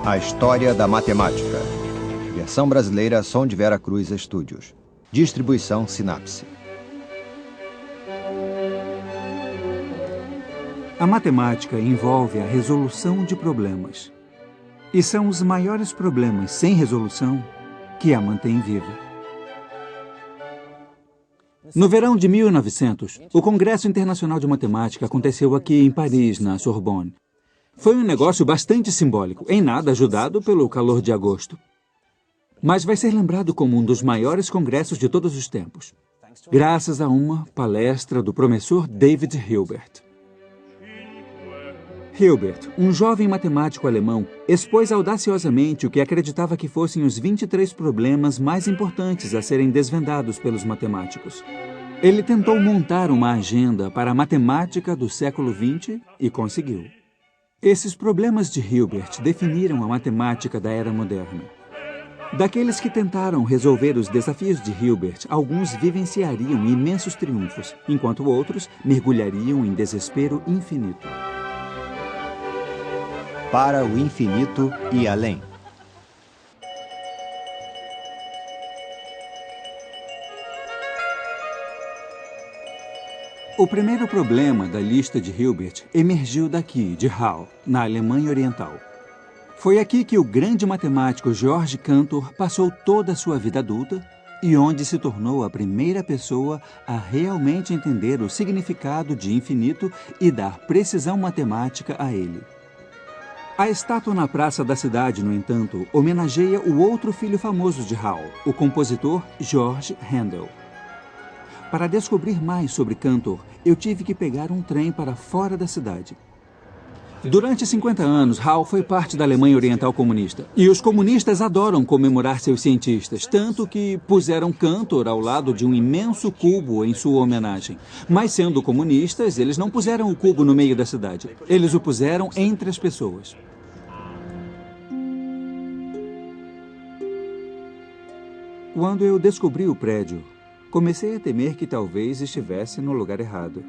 A História da Matemática. Versão brasileira Som de Vera Cruz Estúdios. Distribuição Sinapse. A matemática envolve a resolução de problemas. E são os maiores problemas sem resolução que a mantêm viva. No verão de 1900, o Congresso Internacional de Matemática aconteceu aqui em Paris, na Sorbonne. Foi um negócio bastante simbólico, em nada ajudado pelo calor de agosto. Mas vai ser lembrado como um dos maiores congressos de todos os tempos, graças a uma palestra do promissor David Hilbert. Hilbert, um jovem matemático alemão, expôs audaciosamente o que acreditava que fossem os 23 problemas mais importantes a serem desvendados pelos matemáticos. Ele tentou montar uma agenda para a matemática do século XX e conseguiu. Esses problemas de Hilbert definiram a matemática da era moderna. Daqueles que tentaram resolver os desafios de Hilbert, alguns vivenciariam imensos triunfos, enquanto outros mergulhariam em desespero infinito. Para o infinito e além. O primeiro problema da lista de Hilbert emergiu daqui, de Halle, na Alemanha Oriental. Foi aqui que o grande matemático Georg Cantor passou toda a sua vida adulta e onde se tornou a primeira pessoa a realmente entender o significado de infinito e dar precisão matemática a ele. A estátua na praça da cidade, no entanto, homenageia o outro filho famoso de Halle, o compositor Georg Handel. Para descobrir mais sobre Cantor, eu tive que pegar um trem para fora da cidade. Durante 50 anos, Halle foi parte da Alemanha Oriental comunista. E os comunistas adoram comemorar seus cientistas, tanto que puseram Cantor ao lado de um imenso cubo em sua homenagem. Mas sendo comunistas, eles não puseram o cubo no meio da cidade. Eles o puseram entre as pessoas. Quando eu descobri o prédio, comecei a temer que talvez estivesse no lugar errado.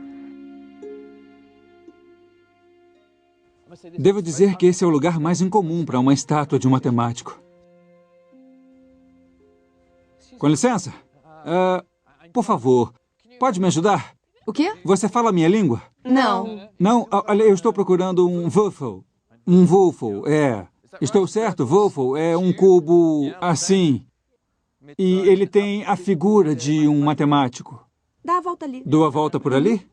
Devo dizer que esse é o lugar mais incomum para uma estátua de um matemático. Com licença? Por favor, pode me ajudar? O quê? Você fala a minha língua? Não. Não? Olha, eu estou procurando um Würfel. Um Würfel, é. Estou certo? Würfel é um cubo assim. E ele tem a figura de um matemático. Dá a volta ali. Dou a volta por ali?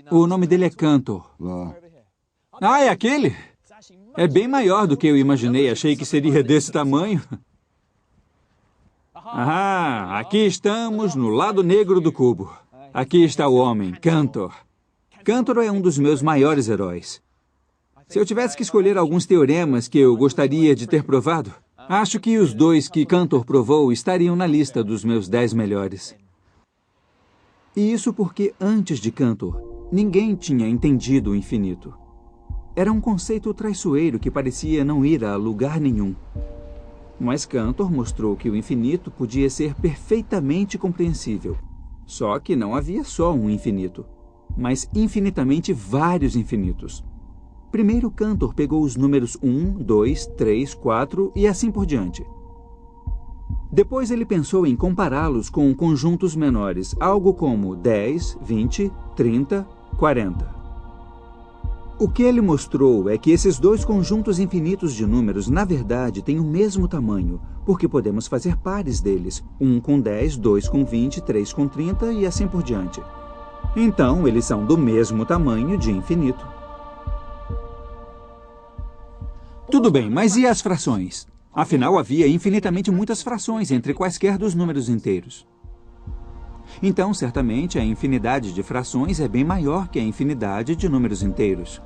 O nome dele é Cantor. Ah, é aquele? É bem maior do que eu imaginei. Achei que seria desse tamanho. Ah, aqui estamos no lado negro do cubo. Aqui está o homem, Cantor. Cantor é um dos meus maiores heróis. Se eu tivesse que escolher alguns teoremas que eu gostaria de ter provado, acho que os dois que Cantor provou estariam na lista dos meus 10 melhores. E isso porque, antes de Cantor, ninguém tinha entendido o infinito. Era um conceito traiçoeiro que parecia não ir a lugar nenhum. Mas Cantor mostrou que o infinito podia ser perfeitamente compreensível. Só que não havia só um infinito, mas infinitamente vários infinitos. Primeiro, Cantor pegou os números 1, 2, 3, 4 e assim por diante. Depois ele pensou em compará-los com conjuntos menores, algo como 10, 20, 30, 40. O que ele mostrou é que esses dois conjuntos infinitos de números, na verdade, têm o mesmo tamanho, porque podemos fazer pares deles, 1 com 10, 2 com 20, 3 com 30 e assim por diante. Então, eles são do mesmo tamanho de infinito. Tudo bem, mas e as frações? Afinal, havia infinitamente muitas frações entre quaisquer dos números inteiros. Então, certamente, a infinidade de frações é bem maior que a infinidade de números inteiros.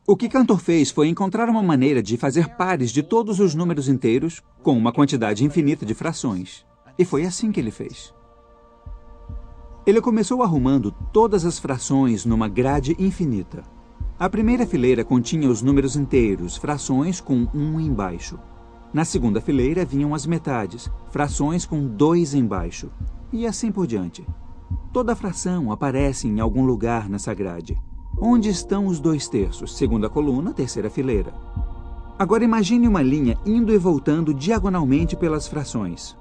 O que Cantor fez foi encontrar uma maneira de fazer pares de todos os números inteiros com uma quantidade infinita de frações. E foi assim que ele fez. Ele começou arrumando todas as frações numa grade infinita. A primeira fileira continha os números inteiros, frações com 1 embaixo. Na segunda fileira vinham as metades, frações com 2 embaixo. E assim por diante. Toda fração aparece em algum lugar nessa grade. Onde estão os 2/3? Segunda coluna, terceira fileira. Agora imagine uma linha indo e voltando diagonalmente pelas frações.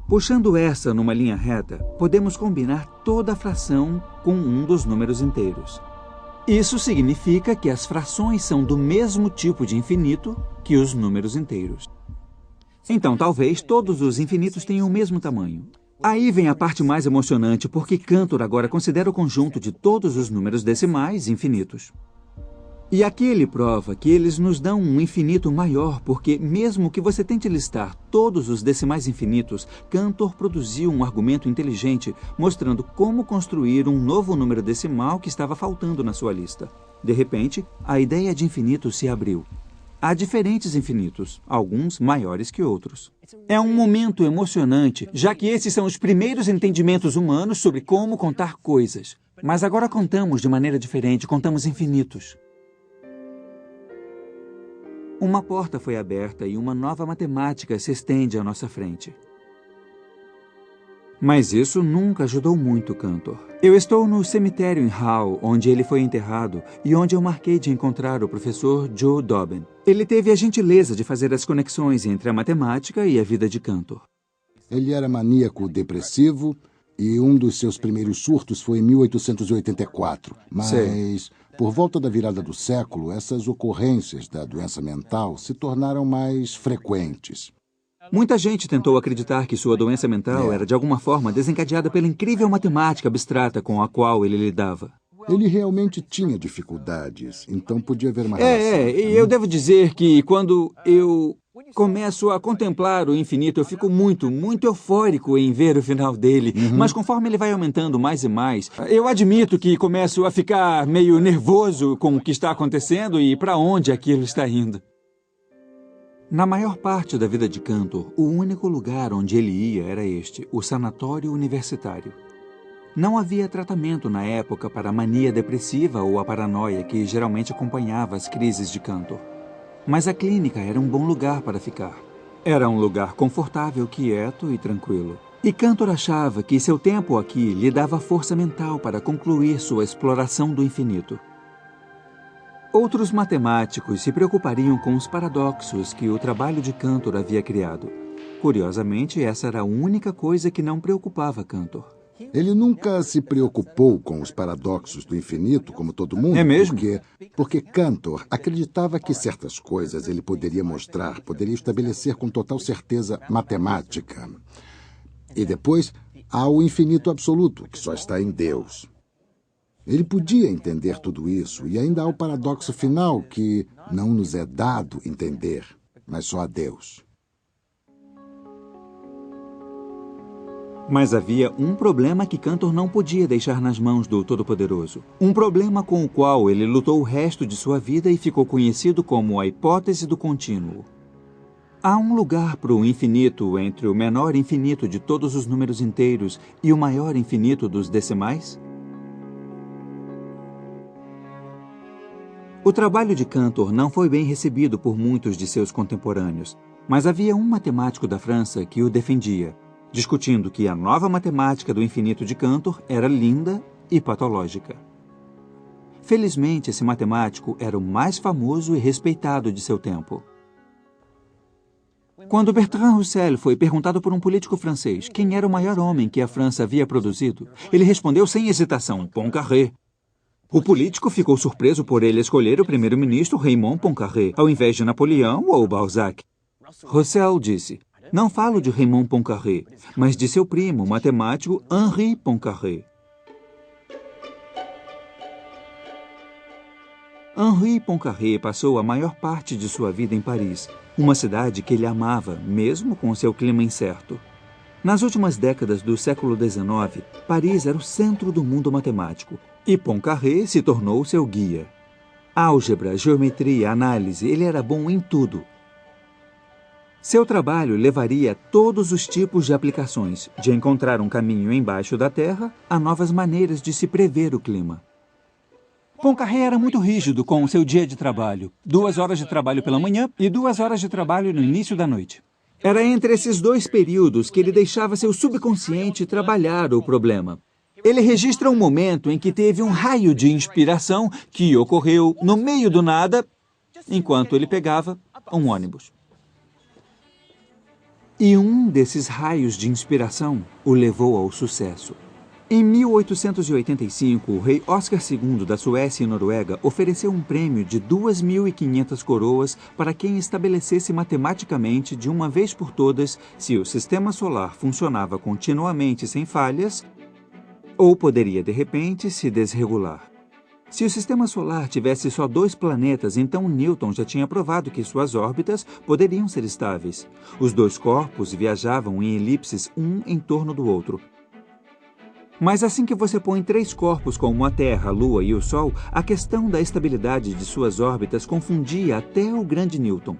Puxando essa numa linha reta, podemos combinar toda a fração com um dos números inteiros. Isso significa que as frações são do mesmo tipo de infinito que os números inteiros. Então, talvez todos os infinitos tenham o mesmo tamanho. Aí vem a parte mais emocionante, porque Cantor agora considera o conjunto de todos os números decimais infinitos. E aqui ele prova que eles nos dão um infinito maior, porque mesmo que você tente listar todos os decimais infinitos, Cantor produziu um argumento inteligente, mostrando como construir um novo número decimal que estava faltando na sua lista. De repente, a ideia de infinito se abriu. Há diferentes infinitos, alguns maiores que outros. É um momento emocionante, já que esses são os primeiros entendimentos humanos sobre como contar coisas. Mas agora contamos de maneira diferente, contamos infinitos. Uma porta foi aberta e uma nova matemática se estende à nossa frente. Mas isso nunca ajudou muito Cantor. Eu estou no cemitério em Hull, onde ele foi enterrado, e onde eu marquei de encontrar o professor Joe Dobbin. Ele teve a gentileza de fazer as conexões entre a matemática e a vida de Cantor. Ele era maníaco depressivo e um dos seus primeiros surtos foi em 1884. Mas, por volta da virada do século, essas ocorrências da doença mental se tornaram mais frequentes. Muita gente tentou acreditar que sua doença mental era de alguma forma desencadeada pela incrível matemática abstrata com a qual ele lidava. Ele realmente tinha dificuldades, então podia haver uma relação. E eu devo dizer que quando eu começo a contemplar o infinito, eu fico muito eufórico em ver o final dele. Mas conforme ele vai aumentando mais e mais, eu admito que começo a ficar meio nervoso com o que está acontecendo e para onde aquilo está indo. Na maior parte da vida de Cantor, o único lugar onde ele ia era este, o sanatório universitário. Não havia tratamento na época para a mania depressiva ou a paranoia que geralmente acompanhava as crises de Cantor. Mas a clínica era um bom lugar para ficar. Era um lugar confortável, quieto e tranquilo. E Cantor achava que seu tempo aqui lhe dava força mental para concluir sua exploração do infinito. Outros matemáticos se preocupariam com os paradoxos que o trabalho de Cantor havia criado. Curiosamente, essa era a única coisa que não preocupava Cantor. Ele nunca se preocupou com os paradoxos do infinito, como todo mundo. É mesmo? Porque Cantor acreditava que certas coisas ele poderia mostrar, poderia estabelecer com total certeza matemática. E depois, há o infinito absoluto, que só está em Deus. Ele podia entender tudo isso, e ainda há o paradoxo final que não nos é dado entender, mas só a Deus. Mas havia um problema que Cantor não podia deixar nas mãos do Todo-Poderoso. Um problema com o qual ele lutou o resto de sua vida e ficou conhecido como a hipótese do contínuo. Há um lugar para o infinito entre o menor infinito de todos os números inteiros e o maior infinito dos decimais? O trabalho de Cantor não foi bem recebido por muitos de seus contemporâneos, mas havia um matemático da França que o defendia, discutindo que a nova matemática do infinito de Cantor era linda e patológica. Felizmente, esse matemático era o mais famoso e respeitado de seu tempo. Quando Bertrand Russell foi perguntado por um político francês quem era o maior homem que a França havia produzido, ele respondeu sem hesitação, Poincaré. O político ficou surpreso por ele escolher o primeiro-ministro Raymond Poincaré, ao invés de Napoleão ou Balzac. Russell disse, não falo de Raymond Poincaré, mas de seu primo, o matemático Henri Poincaré. Henri Poincaré passou a maior parte de sua vida em Paris, uma cidade que ele amava, mesmo com seu clima incerto. Nas últimas décadas do século XIX, Paris era o centro do mundo matemático, e Poincaré se tornou seu guia. Álgebra, geometria, análise, ele era bom em tudo. Seu trabalho levaria a todos os tipos de aplicações, de encontrar um caminho embaixo da Terra a novas maneiras de se prever o clima. Poincaré era muito rígido com o seu dia de trabalho. 2 horas de trabalho pela manhã e 2 horas de trabalho no início da noite. Era entre esses 2 períodos que ele deixava seu subconsciente trabalhar o problema. Ele registra um momento em que teve um raio de inspiração que ocorreu no meio do nada, enquanto ele pegava um ônibus. E um desses raios de inspiração o levou ao sucesso. Em 1885, o rei Oscar II da Suécia e Noruega ofereceu um prêmio de 2.500 coroas para quem estabelecesse matematicamente de uma vez por todas se o sistema solar funcionava continuamente sem falhas ou poderia, de repente, se desregular. Se o sistema solar tivesse só 2 planetas, então Newton já tinha provado que suas órbitas poderiam ser estáveis. Os 2 corpos viajavam em elipses um em torno do outro. Mas assim que você põe 3 corpos como a Terra, a Lua e o Sol, a questão da estabilidade de suas órbitas confundia até o grande Newton.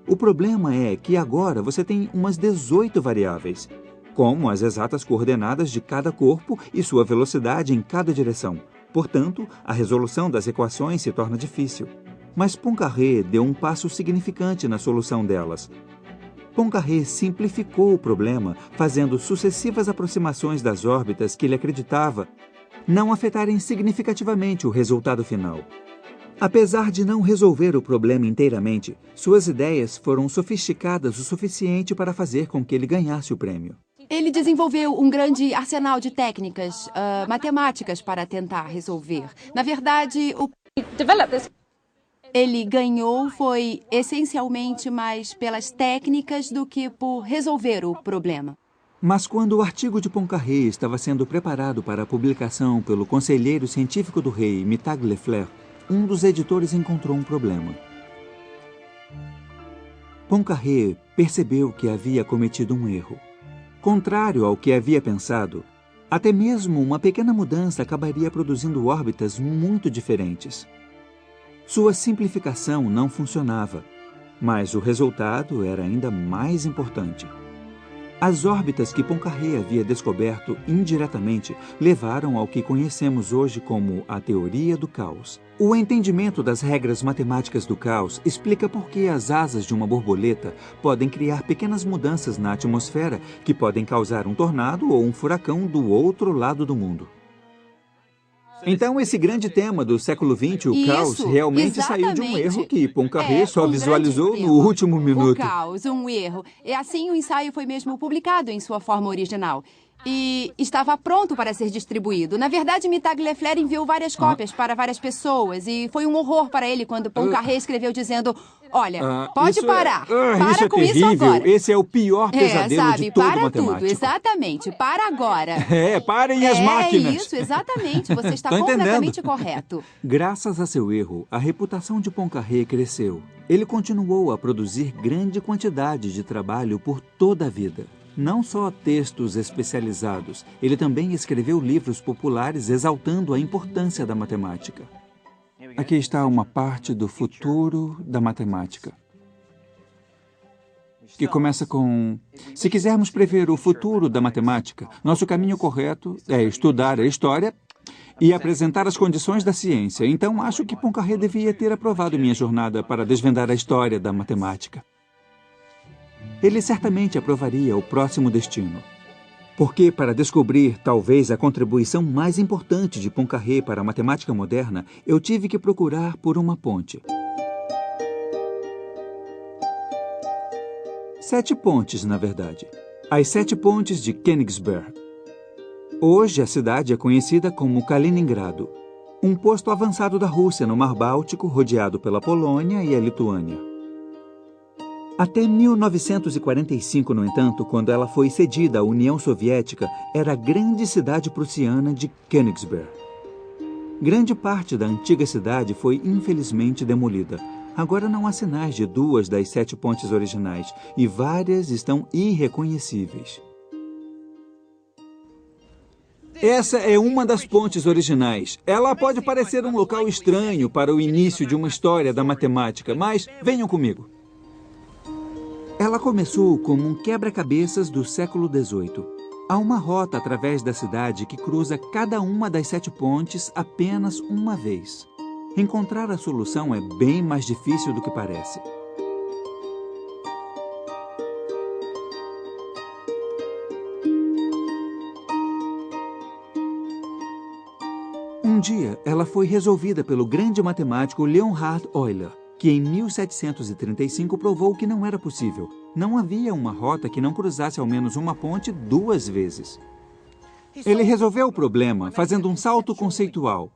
O problema é que agora você tem umas 18 variáveis, como as exatas coordenadas de cada corpo e sua velocidade em cada direção. Portanto, a resolução das equações se torna difícil. Mas Poincaré deu um passo significante na solução delas. Poincaré simplificou o problema, fazendo sucessivas aproximações das órbitas que ele acreditava não afetarem significativamente o resultado final. Apesar de não resolver o problema inteiramente, suas ideias foram sofisticadas o suficiente para fazer com que ele ganhasse o prêmio. Ele desenvolveu um grande arsenal de técnicas matemáticas para tentar resolver. Na verdade, ele ganhou foi essencialmente mais pelas técnicas do que por resolver o problema. Mas quando o artigo de Poincaré estava sendo preparado para a publicação pelo conselheiro científico do rei, Mittag Leffler, um dos editores encontrou um problema. Poincaré percebeu que havia cometido um erro. Contrário ao que havia pensado, até mesmo uma pequena mudança acabaria produzindo órbitas muito diferentes. Sua simplificação não funcionava, mas o resultado era ainda mais importante. As órbitas que Poincaré havia descoberto indiretamente levaram ao que conhecemos hoje como a teoria do caos. O entendimento das regras matemáticas do caos explica por que as asas de uma borboleta podem criar pequenas mudanças na atmosfera que podem causar um tornado ou um furacão do outro lado do mundo. Então, esse grande tema do século XX, o caos, realmente saiu de um erro que Poincaré só visualizou no último minuto. O caos, um erro. E assim o ensaio foi mesmo publicado em sua forma original. E estava pronto para ser distribuído. Na verdade, Mittag Leffler enviou várias cópias para várias pessoas e foi um horror para ele quando Poincaré escreveu dizendo: olha, pode parar. Para isso é com terrível. isso agora. Esse é o pior pesadelo de todo para matemático. tudo, exatamente. Para agora. Parem as máquinas. É isso, exatamente. Você está Tô completamente entendendo. correto. Graças a seu erro, a reputação de Poincaré cresceu. Ele continuou a produzir grande quantidade de trabalho por toda a vida. Não só textos especializados, ele também escreveu livros populares exaltando a importância da matemática. Aqui está uma parte do futuro da matemática, que começa com: se quisermos prever o futuro da matemática, nosso caminho correto é estudar a história e apresentar as condições da ciência. Então, acho que Poincaré devia ter aprovado minha jornada para desvendar a história da matemática. Ele certamente aprovaria o próximo destino. Porque, para descobrir talvez a contribuição mais importante de Poincaré para a matemática moderna, eu tive que procurar por uma ponte. 7 pontes, na verdade. As 7 pontes de Königsberg. Hoje, a cidade é conhecida como Kaliningrado, um posto avançado da Rússia no Mar Báltico, rodeado pela Polônia e a Lituânia. Até 1945, no entanto, quando ela foi cedida à União Soviética, era a grande cidade prussiana de Königsberg. Grande parte da antiga cidade foi, infelizmente, demolida. Agora não há sinais de 2 das 7 pontes originais e várias estão irreconhecíveis. Essa é uma das pontes originais. Ela pode parecer um local estranho para o início de uma história da matemática, mas venham comigo. Ela começou como um quebra-cabeças do século XVIII. Há uma rota através da cidade que cruza cada uma das 7 pontes apenas uma vez. Encontrar a solução é bem mais difícil do que parece. Um dia, ela foi resolvida pelo grande matemático Leonhard Euler, que em 1735 provou que não era possível. Não havia uma rota que não cruzasse ao menos uma ponte 2 vezes. Ele resolveu o problema fazendo um salto conceitual.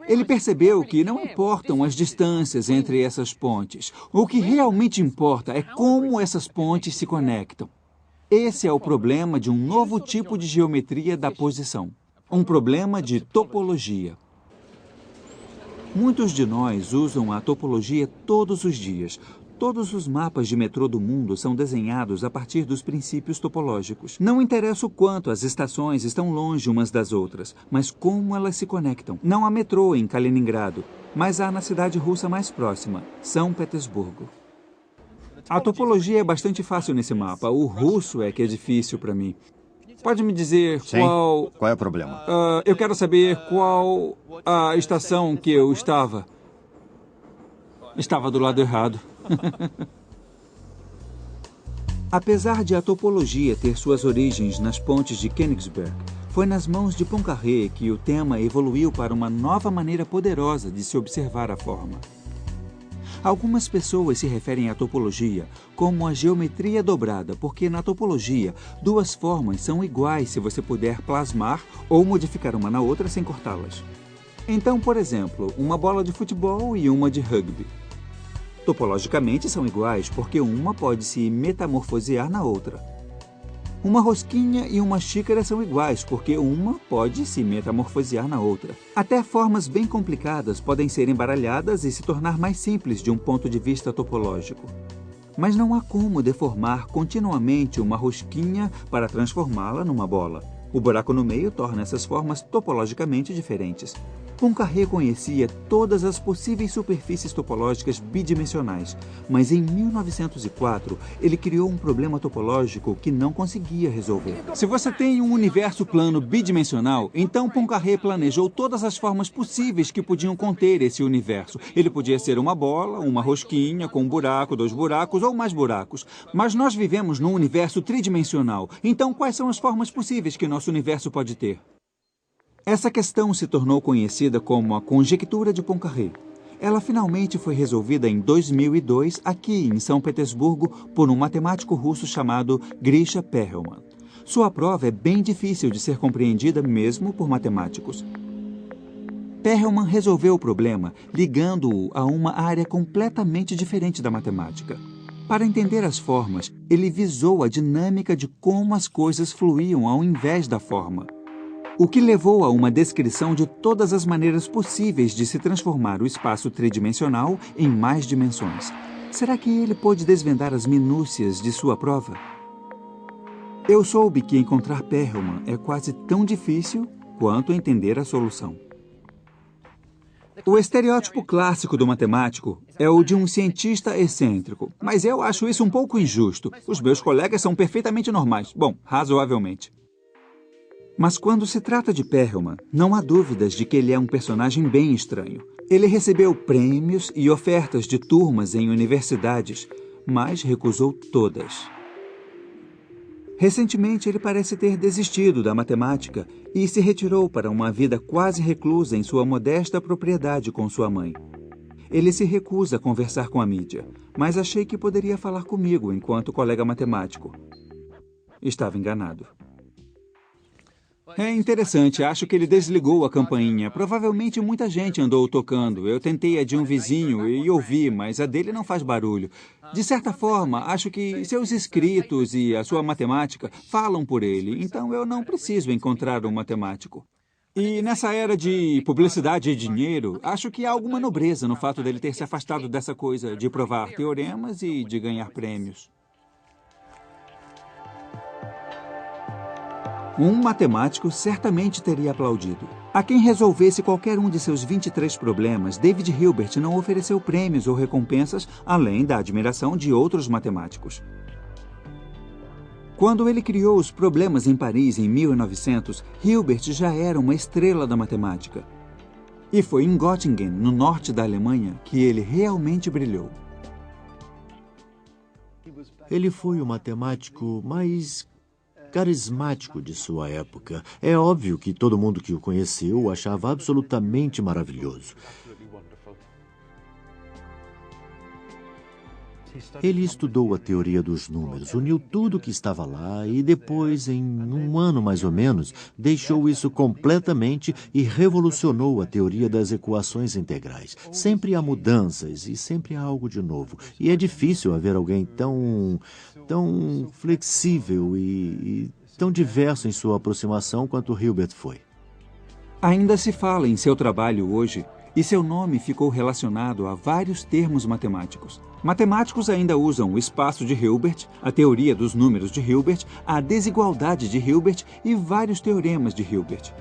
Ele percebeu que não importam as distâncias entre essas pontes. O que realmente importa é como essas pontes se conectam. Esse é o problema de um novo tipo de geometria da posição. Um problema de topologia. Muitos de nós usam a topologia todos os dias. Todos os mapas de metrô do mundo são desenhados a partir dos princípios topológicos. Não interessa o quanto as estações estão longe umas das outras, mas como elas se conectam. Não há metrô em Kaliningrado, mas há na cidade russa mais próxima, São Petersburgo. A topologia é bastante fácil nesse mapa. O russo é que é difícil para mim. Pode me dizer qual... Qual é o problema? Eu quero saber qual a estação que eu estava. Estava do lado errado. Apesar de a topologia ter suas origens nas pontes de Königsberg, foi nas mãos de Poincaré que o tema evoluiu para uma nova maneira poderosa de se observar a forma. Algumas pessoas se referem à topologia como a geometria dobrada, porque na topologia, 2 formas são iguais se você puder plasmar ou modificar uma na outra sem cortá-las. Então, por exemplo, uma bola de futebol e uma de rugby. Topologicamente são iguais, porque uma pode se metamorfosear na outra. Uma rosquinha e uma xícara são iguais, porque uma pode se metamorfosear na outra. Até formas bem complicadas podem ser embaralhadas e se tornar mais simples de um ponto de vista topológico. Mas não há como deformar continuamente uma rosquinha para transformá-la numa bola. O buraco no meio torna essas formas topologicamente diferentes. Poincaré conhecia todas as possíveis superfícies topológicas bidimensionais, mas em 1904 ele criou um problema topológico que não conseguia resolver. Se você tem um universo plano bidimensional, então Poincaré planejou todas as formas possíveis que podiam conter esse universo. Ele podia ser uma bola, uma rosquinha, com um buraco, 2 buracos ou mais buracos. Mas nós vivemos num universo tridimensional, então quais são as formas possíveis que nosso universo pode ter? Essa questão se tornou conhecida como a conjectura de Poincaré. Ela finalmente foi resolvida em 2002, aqui em São Petersburgo, por um matemático russo chamado Grisha Perelman. Sua prova é bem difícil de ser compreendida mesmo por matemáticos. Perelman resolveu o problema ligando-o a uma área completamente diferente da matemática. Para entender as formas, ele visou a dinâmica de como as coisas fluíam ao invés da forma. O que levou a uma descrição de todas as maneiras possíveis de se transformar o espaço tridimensional em mais dimensões. Será que ele pôde desvendar as minúcias de sua prova? Eu soube que encontrar Perelman é quase tão difícil quanto entender a solução. O estereótipo clássico do matemático é o de um cientista excêntrico, mas eu acho isso um pouco injusto. Os meus colegas são perfeitamente normais. Bom, razoavelmente. Mas quando se trata de Perelman, não há dúvidas de que ele é um personagem bem estranho. Ele recebeu prêmios e ofertas de turmas em universidades, mas recusou todas. Recentemente, ele parece ter desistido da matemática e se retirou para uma vida quase reclusa em sua modesta propriedade com sua mãe. Ele se recusa a conversar com a mídia, mas achei que poderia falar comigo enquanto colega matemático. Estava enganado. É interessante, acho que ele desligou a campainha. Provavelmente muita gente andou tocando. Eu tentei a de um vizinho e ouvi, mas a dele não faz barulho. De certa forma, acho que seus escritos e a sua matemática falam por ele, então eu não preciso encontrar um matemático. E nessa era de publicidade e dinheiro, acho que há alguma nobreza no fato dele ter se afastado dessa coisa de provar teoremas e de ganhar prêmios. Um matemático certamente teria aplaudido. A quem resolvesse qualquer um de seus 23 problemas, David Hilbert não ofereceu prêmios ou recompensas, além da admiração de outros matemáticos. Quando ele criou os problemas em Paris em 1900, Hilbert já era uma estrela da matemática. E foi em Göttingen, no norte da Alemanha, que ele realmente brilhou. Ele foi o matemático mais carismático de sua época. É óbvio que todo mundo que o conheceu o achava absolutamente maravilhoso. Ele estudou a teoria dos números, uniu tudo que estava lá e depois, em um ano mais ou menos, deixou isso completamente e revolucionou a teoria das equações integrais. Sempre há mudanças e sempre há algo de novo. E é difícil haver alguém tão flexível e tão diverso em sua aproximação quanto Hilbert foi. Ainda se fala em seu trabalho hoje, e seu nome ficou relacionado a vários termos matemáticos. Matemáticos ainda usam o espaço de Hilbert, a teoria dos números de Hilbert, a desigualdade de Hilbert e vários teoremas de Hilbert.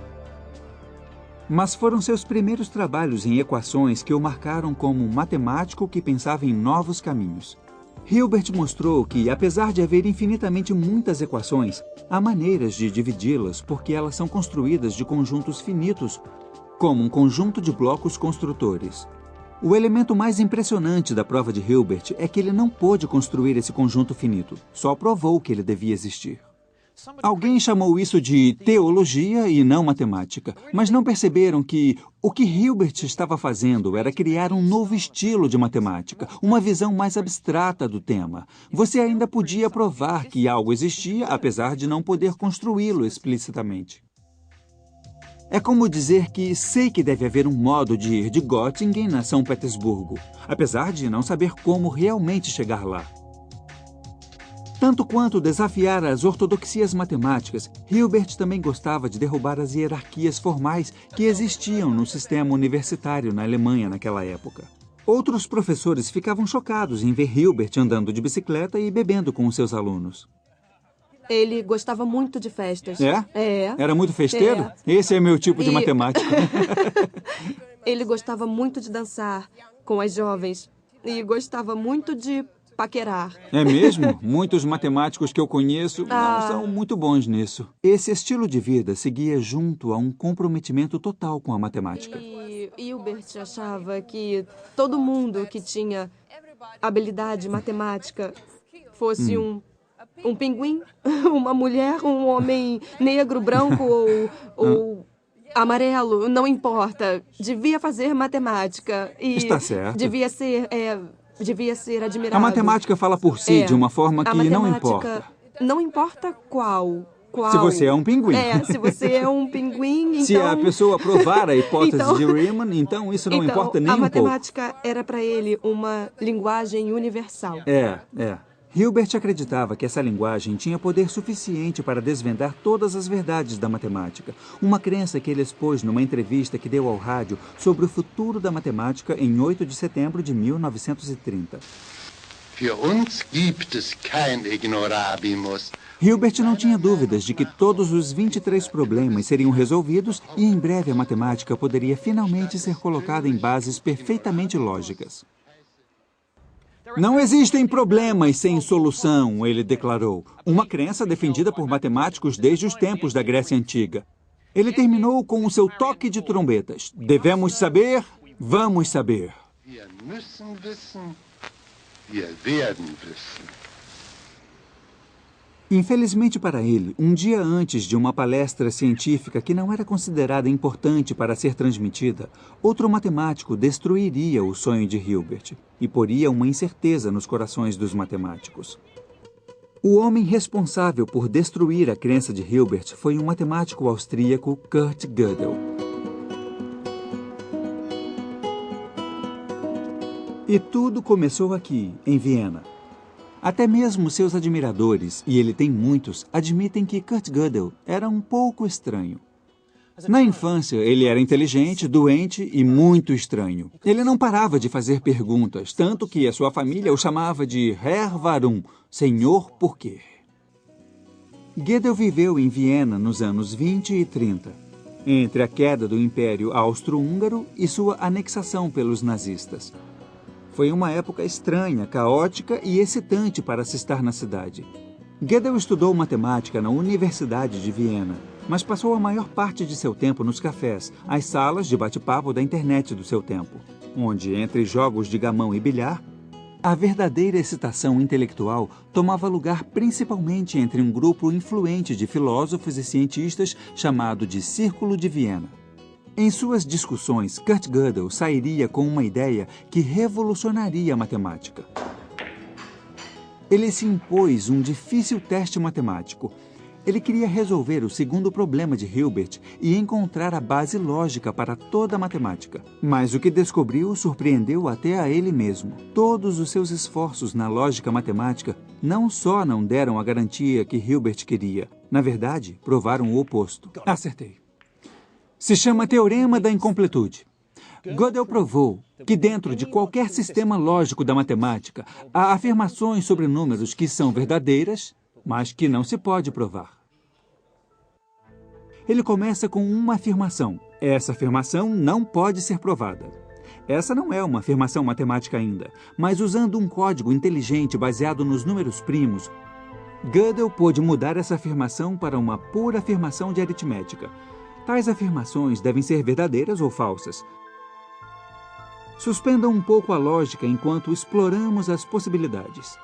Mas foram seus primeiros trabalhos em equações que o marcaram como um matemático que pensava em novos caminhos. Hilbert mostrou que, apesar de haver infinitamente muitas equações, há maneiras de dividi-las porque elas são construídas de conjuntos finitos, como um conjunto de blocos construtores. O elemento mais impressionante da prova de Hilbert é que ele não pôde construir esse conjunto finito, só provou que ele devia existir. Alguém chamou isso de teologia e não matemática, mas não perceberam que o que Hilbert estava fazendo era criar um novo estilo de matemática, uma visão mais abstrata do tema. Você ainda podia provar que algo existia, apesar de não poder construí-lo explicitamente. É como dizer que sei que deve haver um modo de ir de Göttingen a São Petersburgo, apesar de não saber como realmente chegar lá. Tanto quanto desafiar as ortodoxias matemáticas, Hilbert também gostava de derrubar as hierarquias formais que existiam no sistema universitário na Alemanha naquela época. Outros professores ficavam chocados em ver Hilbert andando de bicicleta e bebendo com os seus alunos. Ele gostava muito de festas. É? Era muito festeiro? É. Esse é meu tipo de matemático. Ele gostava muito de dançar com as jovens e gostava muito de paquerar. É mesmo? Muitos matemáticos que eu conheço não são muito bons nisso. Esse estilo de vida seguia junto a um comprometimento total com a matemática. E Hilbert achava que todo mundo que tinha habilidade matemática fosse um pinguim, uma mulher, um homem negro, branco ou amarelo, não importa. Devia fazer matemática. E está certo. Devia ser admirado. A matemática fala por si de uma forma que não importa. Não importa qual. Se você é um pinguim. Se você é um pinguim, então... Se a pessoa provar a hipótese de Riemann, então isso não importa nem um pouco. A matemática era para ele uma linguagem universal. É. Hilbert acreditava que essa linguagem tinha poder suficiente para desvendar todas as verdades da matemática, uma crença que ele expôs numa entrevista que deu ao rádio sobre o futuro da matemática em 8 de setembro de 1930. Hilbert não tinha dúvidas de que todos os 23 problemas seriam resolvidos e em breve a matemática poderia finalmente ser colocada em bases perfeitamente lógicas. Não existem problemas sem solução, ele declarou. Uma crença defendida por matemáticos desde os tempos da Grécia Antiga. Ele terminou com o seu toque de trombetas. Devemos saber, vamos saber. Infelizmente para ele, um dia antes de uma palestra científica que não era considerada importante para ser transmitida, outro matemático destruiria o sonho de Hilbert e poria uma incerteza nos corações dos matemáticos. O homem responsável por destruir a crença de Hilbert foi um matemático austríaco, Kurt Gödel. E tudo começou aqui, em Viena. Até mesmo seus admiradores, e ele tem muitos, admitem que Kurt Gödel era um pouco estranho. Na infância, ele era inteligente, doente e muito estranho. Ele não parava de fazer perguntas, tanto que a sua família o chamava de Herr Warum, Senhor por quê. Gödel viveu em Viena nos anos 20 e 30, entre a queda do Império Austro-Húngaro e sua anexação pelos nazistas. Foi uma época estranha, caótica e excitante para se estar na cidade. Gödel estudou matemática na Universidade de Viena, mas passou a maior parte de seu tempo nos cafés, as salas de bate-papo da internet do seu tempo, onde, entre jogos de gamão e bilhar, A verdadeira excitação intelectual tomava lugar principalmente entre um grupo influente de filósofos e cientistas chamado de Círculo de Viena. Em suas discussões, Kurt Gödel sairia com uma ideia que revolucionaria a matemática. Ele se impôs um difícil teste matemático. Ele queria resolver o segundo problema de Hilbert e encontrar a base lógica para toda a matemática. Mas o que descobriu surpreendeu até a ele mesmo. Todos os seus esforços na lógica matemática não só não deram a garantia que Hilbert queria, na verdade, provaram o oposto. Acertei. Se chama Teorema da Incompletude. Gödel provou que dentro de qualquer sistema lógico da matemática há afirmações sobre números que são verdadeiras, mas que não se pode provar. Ele começa com uma afirmação. Essa afirmação não pode ser provada. Essa não é uma afirmação matemática ainda, mas usando um código inteligente baseado nos números primos, Gödel pôde mudar essa afirmação para uma pura afirmação de aritmética. Tais afirmações devem ser verdadeiras ou falsas. Suspendam um pouco a lógica enquanto exploramos as possibilidades.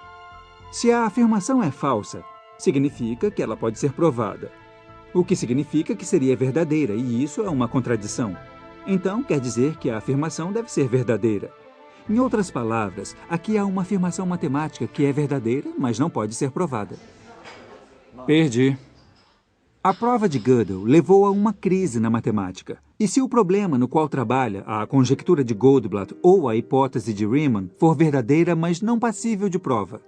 Se a afirmação é falsa, significa que ela pode ser provada, o que significa que seria verdadeira, e isso é uma contradição. Então, quer dizer que a afirmação deve ser verdadeira. Em outras palavras, aqui há uma afirmação matemática que é verdadeira, mas não pode ser provada. Perdi. A prova de Gödel levou a uma crise na matemática. E se o problema no qual trabalha, a conjectura de Goldblatt ou a hipótese de Riemann, for verdadeira, mas não passível de prova?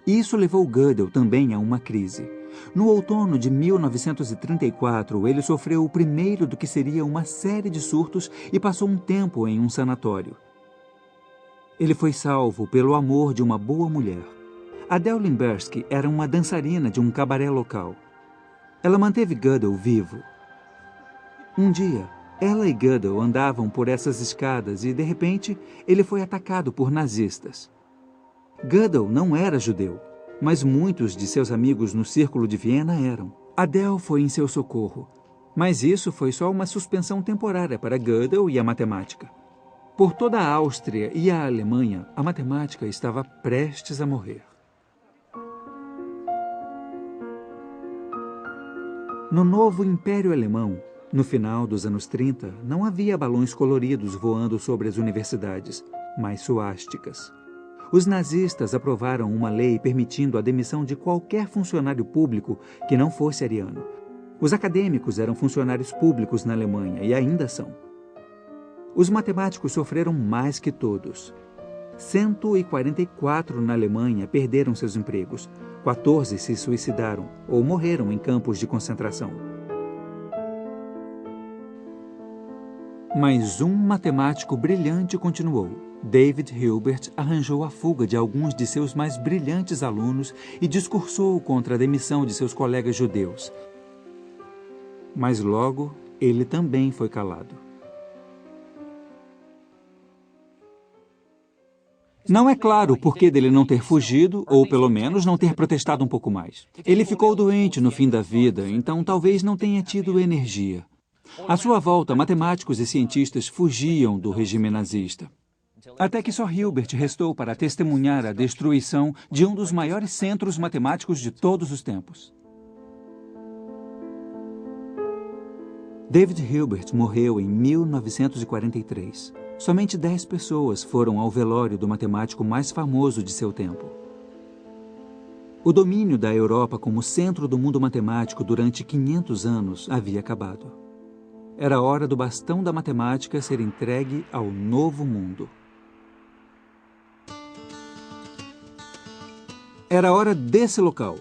Isso levou Gödel também a uma crise. No outono de 1934, ele sofreu o primeiro do que seria uma série de surtos e passou um tempo em um sanatório. Ele foi salvo pelo amor de uma boa mulher. Adele Limbersky era uma dançarina de um cabaré local. Ela manteve Gödel vivo. Um dia, ela e Gödel andavam por essas escadas e, de repente, ele foi atacado por nazistas. Gödel não era judeu, mas muitos de seus amigos no Círculo de Viena eram. Adele foi em seu socorro, mas isso foi só uma suspensão temporária para Gödel e a matemática. Por toda a Áustria e a Alemanha, a matemática estava prestes a morrer. No novo Império Alemão, no final dos anos 30, não havia balões coloridos voando sobre as universidades, mas suásticas. Os nazistas aprovaram uma lei permitindo a demissão de qualquer funcionário público que não fosse ariano. Os acadêmicos eram funcionários públicos na Alemanha e ainda são. Os matemáticos sofreram mais que todos. 144 na Alemanha perderam seus empregos. 14 se suicidaram ou morreram em campos de concentração. Mas um matemático brilhante continuou. David Hilbert arranjou a fuga de alguns de seus mais brilhantes alunos e discursou contra a demissão de seus colegas judeus. Mas logo, ele também foi calado. Não é claro o porquê dele não ter fugido, ou pelo menos não ter protestado um pouco mais. Ele ficou doente no fim da vida, então talvez não tenha tido energia. À sua volta, matemáticos e cientistas fugiam do regime nazista. Até que só Hilbert restou para testemunhar a destruição de um dos maiores centros matemáticos de todos os tempos. David Hilbert morreu em 1943. Somente 10 pessoas foram ao velório do matemático mais famoso de seu tempo. O domínio da Europa como centro do mundo matemático durante 500 anos havia acabado. Era hora do bastão da matemática ser entregue ao novo mundo. Era hora desse local.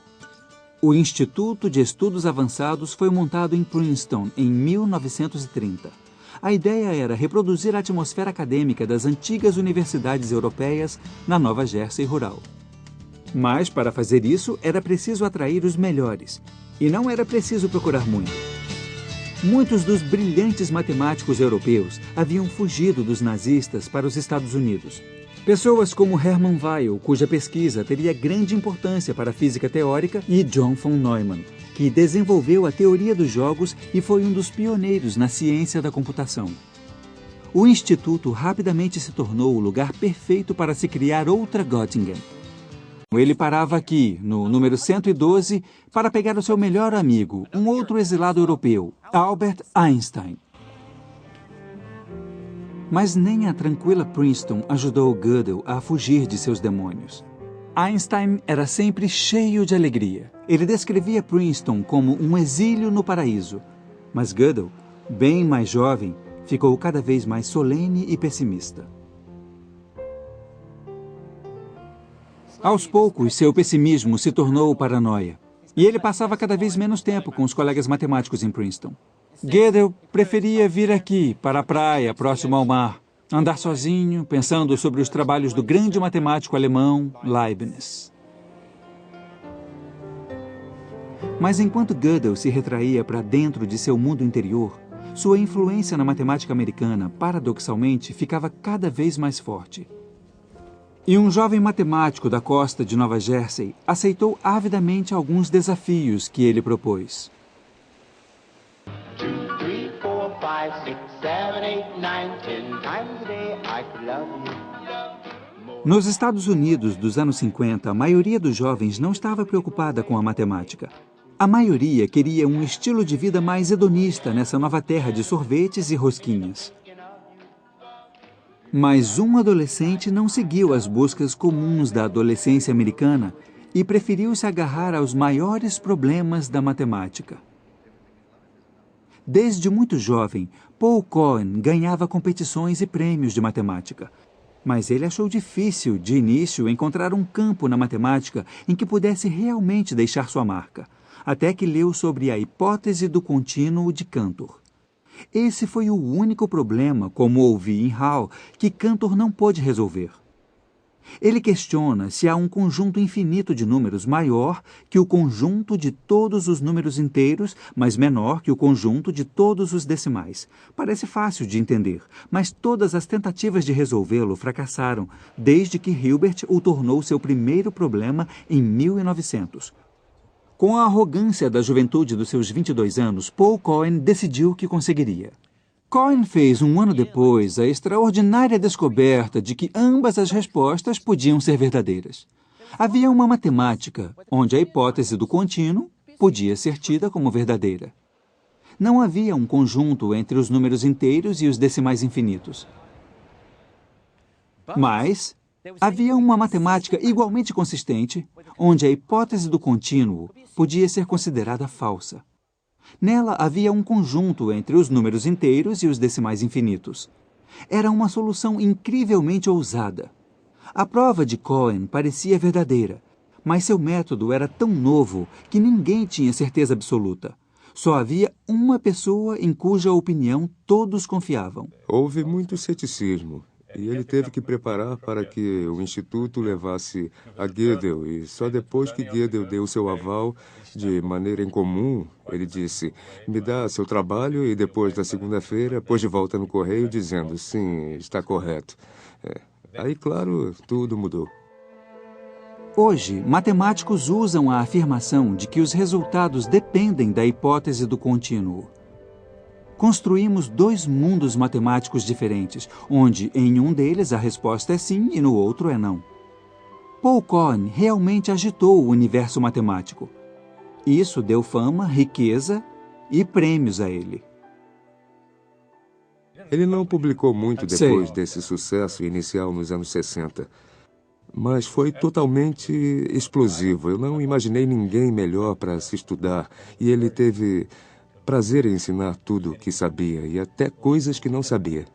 O Instituto de Estudos Avançados foi montado em Princeton em 1930. A ideia era reproduzir a atmosfera acadêmica das antigas universidades europeias na Nova Jersey rural. Mas, para fazer isso, era preciso atrair os melhores. E não era preciso procurar muito. Muitos dos brilhantes matemáticos europeus haviam fugido dos nazistas para os Estados Unidos. Pessoas como Hermann Weyl, cuja pesquisa teria grande importância para a física teórica, e John von Neumann, que desenvolveu a teoria dos jogos e foi um dos pioneiros na ciência da computação. o Instituto rapidamente se tornou o lugar perfeito para se criar outra Göttingen. Ele parava aqui, no número 112, para pegar o seu melhor amigo, um outro exilado europeu, Albert Einstein. Mas nem a tranquila Princeton ajudou Gödel a fugir de seus demônios. Einstein era sempre cheio de alegria. Ele descrevia Princeton como um exílio no paraíso. Mas Gödel, bem mais jovem, ficou cada vez mais solene e pessimista. Aos poucos, seu pessimismo se tornou paranoia. E ele passava cada vez menos tempo com os colegas matemáticos em Princeton. Gödel preferia vir aqui, para a praia, próximo ao mar, andar sozinho, pensando sobre os trabalhos do grande matemático alemão Leibniz. Mas enquanto Gödel se retraía para dentro de seu mundo interior, sua influência na matemática americana, paradoxalmente, ficava cada vez mais forte. E um jovem matemático da costa de Nova Jersey aceitou avidamente alguns desafios que ele propôs. 2, 3, 4, 5, 6, 7, 8, 9, 10 times a day I could love you. Nos Estados Unidos dos anos 50, a maioria dos jovens não estava preocupada com a matemática. A maioria queria um estilo de vida mais hedonista nessa nova terra de sorvetes e rosquinhas. Mas um adolescente não seguiu as buscas comuns da adolescência americana e preferiu se agarrar aos maiores problemas da matemática. Desde muito jovem, Paul Cohen ganhava competições e prêmios de matemática. Mas ele achou difícil, de início, encontrar um campo na matemática em que pudesse realmente deixar sua marca, até que leu sobre a hipótese do contínuo de Cantor. Esse foi o único problema, como ouvi em Hall, que Cantor não pôde resolver. Ele questiona se há um conjunto infinito de números maior que o conjunto de todos os números inteiros, mas menor que o conjunto de todos os decimais. Parece fácil de entender, mas todas as tentativas de resolvê-lo fracassaram, desde que Hilbert o tornou seu primeiro problema em 1900. Com a arrogância da juventude dos seus 22 anos, Paul Cohen decidiu que conseguiria. Cohen fez um ano depois a extraordinária descoberta de que ambas as respostas podiam ser verdadeiras. Havia uma matemática onde a hipótese do contínuo podia ser tida como verdadeira. Não havia um conjunto entre os números inteiros e os decimais infinitos. Mas havia uma matemática igualmente consistente, onde a hipótese do contínuo podia ser considerada falsa. Nela havia um conjunto entre os números inteiros e os decimais infinitos. Era uma solução incrivelmente ousada. A prova de Cohen parecia verdadeira, mas seu método era tão novo que ninguém tinha certeza absoluta. Só havia uma pessoa em cuja opinião todos confiavam. Houve muito ceticismo. E ele teve que preparar para que o Instituto levasse a Gödel. E só depois que Gödel deu seu aval, de maneira incomum, ele disse: me dá seu trabalho, e depois da segunda-feira, pôs de volta no correio dizendo: sim, está correto. Aí, claro, tudo mudou. Hoje, matemáticos usam a afirmação de que os resultados dependem da hipótese do contínuo. Construímos dois mundos matemáticos diferentes, onde em um deles a resposta é sim e no outro é não. Paul Cohen realmente agitou o universo matemático. Isso deu fama, riqueza e prêmios a ele. Ele não publicou muito depois desse sucesso inicial nos anos 60, mas foi totalmente explosivo. Eu não imaginei ninguém melhor para se estudar, e ele teve prazer em ensinar tudo o que sabia e até coisas que não sabia.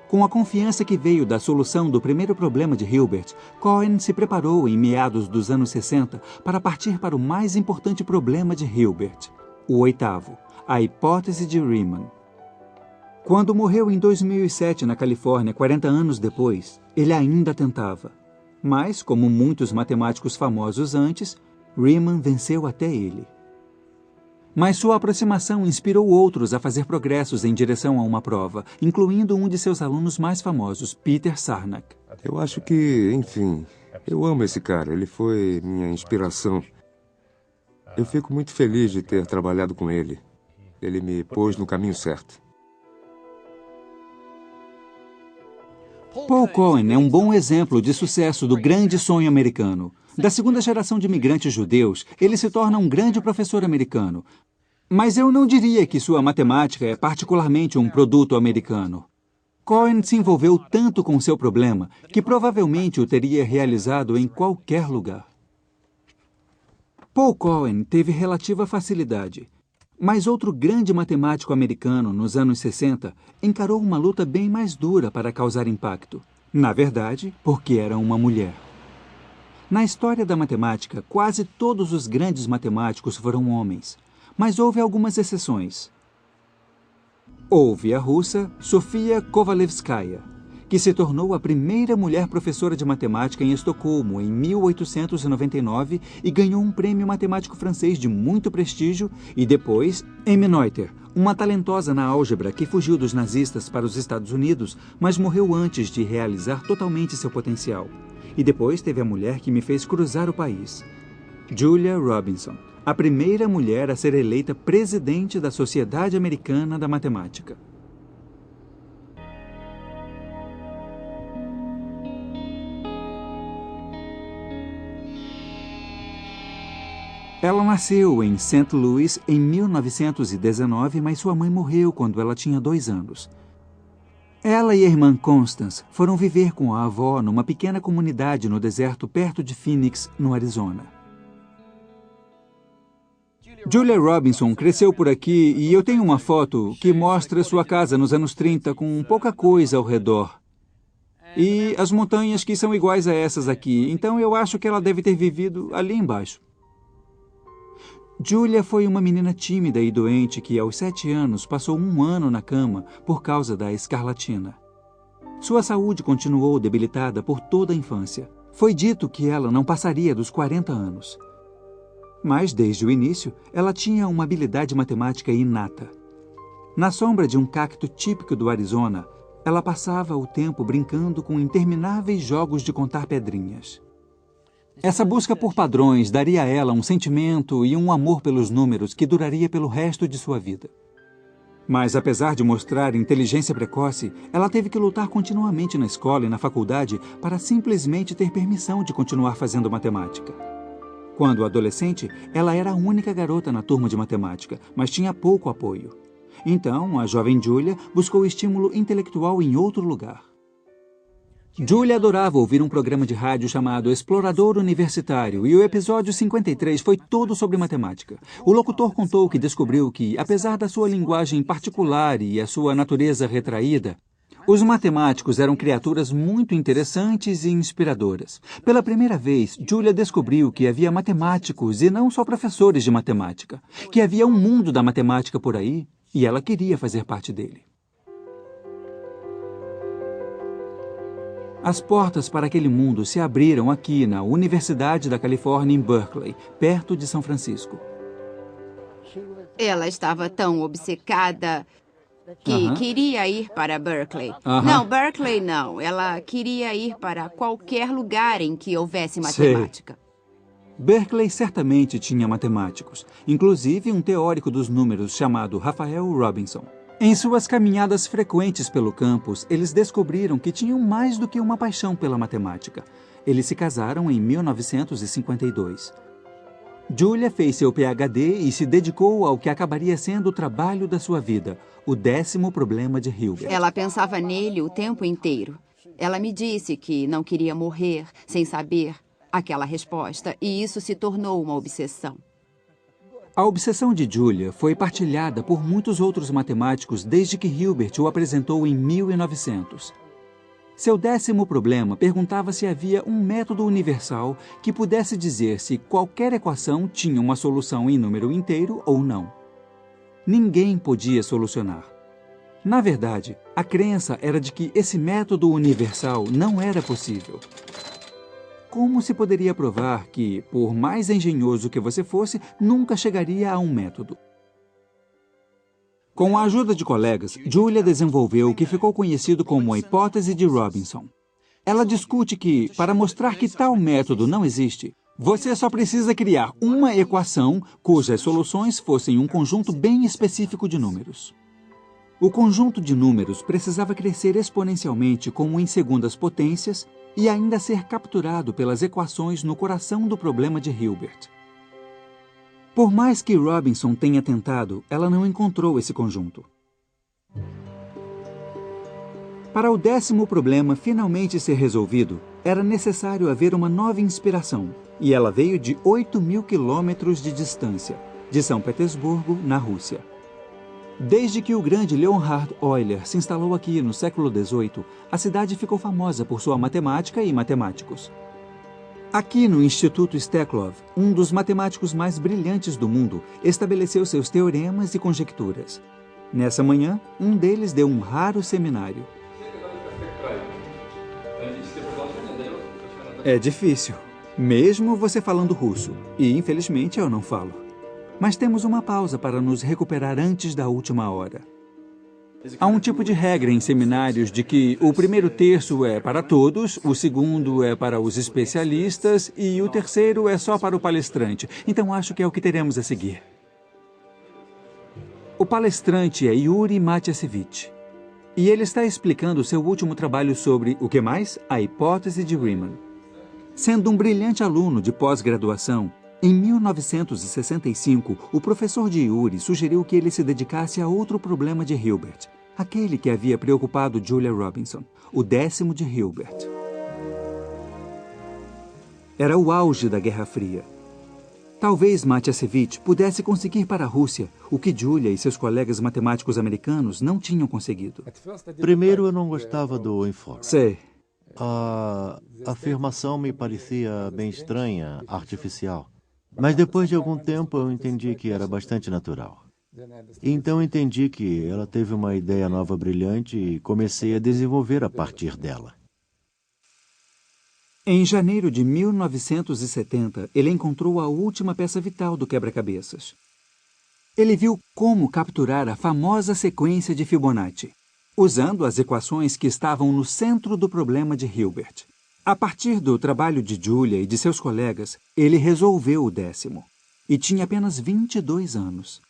Com a confiança que veio da solução do primeiro problema de Hilbert, Cohen se preparou em meados dos anos 60 para partir para o mais importante problema de Hilbert, o oitavo, a hipótese de Riemann. Quando morreu em 2007 na Califórnia, 40 anos depois, ele ainda tentava. Mas, como muitos matemáticos famosos antes, Riemann venceu até ele. Mas sua aproximação inspirou outros a fazer progressos em direção a uma prova, incluindo um de seus alunos mais famosos, Peter Sarnak. Eu acho que, enfim, eu amo esse cara. Ele foi minha inspiração. Eu fico muito feliz de ter trabalhado com ele. Ele me pôs no caminho certo. Paul Cohen é um bom exemplo de sucesso do grande sonho americano. Da segunda geração de imigrantes judeus, ele se torna um grande professor americano. Mas eu não diria que sua matemática é particularmente um produto americano. Cohen se envolveu tanto com seu problema que provavelmente o teria realizado em qualquer lugar. Paul Cohen teve relativa facilidade, mas outro grande matemático americano nos anos 60 encarou uma luta bem mais dura para causar impacto. Na verdade, porque era uma mulher. Na história da matemática, quase todos os grandes matemáticos foram homens, mas houve algumas exceções. Houve a russa Sofia Kovalevskaya, que se tornou a primeira mulher professora de matemática em Estocolmo em 1899 e ganhou um prêmio matemático francês de muito prestígio, e depois Emmy Noether, uma talentosa na álgebra que fugiu dos nazistas para os Estados Unidos, mas morreu antes de realizar totalmente seu potencial. E depois teve a mulher que me fez cruzar o país, Julia Robinson, a primeira mulher a ser eleita presidente da Sociedade Americana da Matemática. Ela nasceu em St. Louis em 1919, mas sua mãe morreu quando ela tinha 2 anos. Ela e a irmã Constance foram viver com a avó numa pequena comunidade no deserto perto de Phoenix, no Arizona. Julia Robinson cresceu por aqui e eu tenho uma foto que mostra sua casa nos anos 30 com pouca coisa ao redor. E as montanhas que são iguais a essas aqui, então eu acho que ela deve ter vivido ali embaixo. Julia foi uma menina tímida e doente que, aos 7 anos, passou 1 ano na cama por causa da escarlatina. Sua saúde continuou debilitada por toda a infância. Foi dito que ela não passaria dos 40 anos. Mas, desde o início, ela tinha uma habilidade matemática inata. Na sombra de um cacto típico do Arizona, ela passava o tempo brincando com intermináveis jogos de contar pedrinhas. Essa busca por padrões daria a ela um sentimento e um amor pelos números que duraria pelo resto de sua vida. Mas, apesar de mostrar inteligência precoce, ela teve que lutar continuamente na escola e na faculdade para simplesmente ter permissão de continuar fazendo matemática. Quando adolescente, ela era a única garota na turma de matemática, mas tinha pouco apoio. Então, a jovem Julia buscou estímulo intelectual em outro lugar. Julia adorava ouvir um programa de rádio chamado Explorador Universitário, e o episódio 53 foi todo sobre matemática. O locutor contou que descobriu que, apesar da sua linguagem particular e a sua natureza retraída, os matemáticos eram criaturas muito interessantes e inspiradoras. Pela primeira vez, Julia descobriu que havia matemáticos e não só professores de matemática, que havia um mundo da matemática por aí, e ela queria fazer parte dele. As portas para aquele mundo se abriram aqui na Universidade da Califórnia em Berkeley, perto de São Francisco. Ela estava tão obcecada que queria ir para Berkeley. Aham. Não, Berkeley não. Ela queria ir para qualquer lugar em que houvesse matemática. Berkeley certamente tinha matemáticos, inclusive um teórico dos números chamado Raphael Robinson. Em suas caminhadas frequentes pelo campus, eles descobriram que tinham mais do que uma paixão pela matemática. Eles se casaram em 1952. Julia fez seu PhD e se dedicou ao que acabaria sendo o trabalho da sua vida, o 10º problema de Hilbert. Ela pensava nele o tempo inteiro. Ela me disse que não queria morrer sem saber aquela resposta, e isso se tornou uma obsessão. A obsessão de Julia foi partilhada por muitos outros matemáticos desde que Hilbert o apresentou em 1900. Seu 10º problema perguntava se havia um método universal que pudesse dizer se qualquer equação tinha uma solução em número inteiro ou não. Ninguém podia solucionar. Na verdade, a crença era de que esse método universal não era possível. Como se poderia provar que, por mais engenhoso que você fosse, nunca chegaria a um método? Com a ajuda de colegas, Julia desenvolveu o que ficou conhecido como a hipótese de Robinson. Ela discute que, para mostrar que tal método não existe, você só precisa criar uma equação cujas soluções fossem um conjunto bem específico de números. O conjunto de números precisava crescer exponencialmente como em segundas potências e ainda ser capturado pelas equações no coração do problema de Hilbert. Por mais que Robinson tenha tentado, ela não encontrou esse conjunto. Para o 10º problema finalmente ser resolvido, era necessário haver uma nova inspiração, e ela veio de 8.000 quilômetros de distância, de São Petersburgo, na Rússia. Desde que o grande Leonhard Euler se instalou aqui no século XVIII, a cidade ficou famosa por sua matemática e matemáticos. Aqui no Instituto Steklov, um dos matemáticos mais brilhantes do mundo estabeleceu seus teoremas e conjecturas. Nessa manhã, um deles deu um raro seminário. É difícil, mesmo você falando russo, e infelizmente eu não falo. Mas temos uma pausa para nos recuperar antes da última hora. Há um tipo de regra em seminários de que o primeiro terço é para todos, o segundo é para os especialistas e o terceiro é só para o palestrante. Então acho que é o que teremos a seguir. O palestrante é Yuri Matiasevich. E ele está explicando seu último trabalho sobre, o que mais? A hipótese de Riemann. Sendo um brilhante aluno de pós-graduação, em 1965, o professor de Yuri sugeriu que ele se dedicasse a outro problema de Hilbert, aquele que havia preocupado Julia Robinson, o 10º de Hilbert. Era o auge da Guerra Fria. Talvez Matiasevich pudesse conseguir para a Rússia o que Julia e seus colegas matemáticos americanos não tinham conseguido. Primeiro, eu não gostava do enfoque. Sei. A afirmação me parecia bem estranha, artificial. Mas depois de algum tempo eu entendi que era bastante natural. Então entendi que ela teve uma ideia nova brilhante e comecei a desenvolver a partir dela. Em janeiro de 1970, ele encontrou a última peça vital do quebra-cabeças. Ele viu como capturar a famosa sequência de Fibonacci, usando as equações que estavam no centro do problema de Hilbert. A partir do trabalho de Julia e de seus colegas, ele resolveu o 10º, e tinha apenas 22 anos.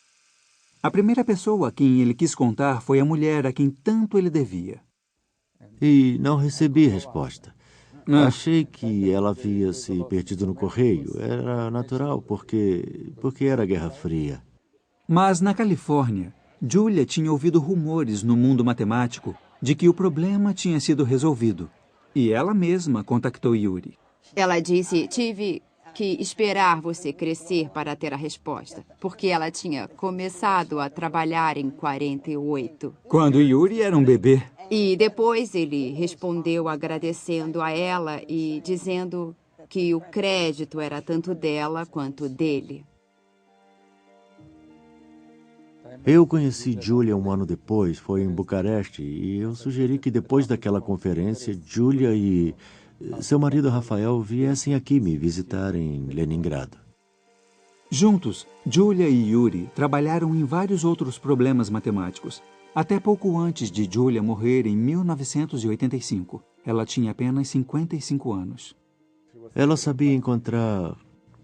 A primeira pessoa a quem ele quis contar foi a mulher a quem tanto ele devia. E não recebi resposta. Achei que ela havia se perdido no correio. Era natural, porque era Guerra Fria. Mas na Califórnia, Julia tinha ouvido rumores no mundo matemático de que o problema tinha sido resolvido. E ela mesma contactou Yuri. Ela disse, tive que esperar você crescer para ter a resposta, porque ela tinha começado a trabalhar em 48. Quando Yuri era um bebê. E depois ele respondeu agradecendo a ela e dizendo que o crédito era tanto dela quanto dele. Eu conheci Julia um ano depois, foi em Bucareste, e eu sugeri que depois daquela conferência, Julia e seu marido Rafael viessem aqui me visitar em Leningrado. Juntos, Julia e Yuri trabalharam em vários outros problemas matemáticos, até pouco antes de Julia morrer em 1985. Ela tinha apenas 55 anos. Ela sabia encontrar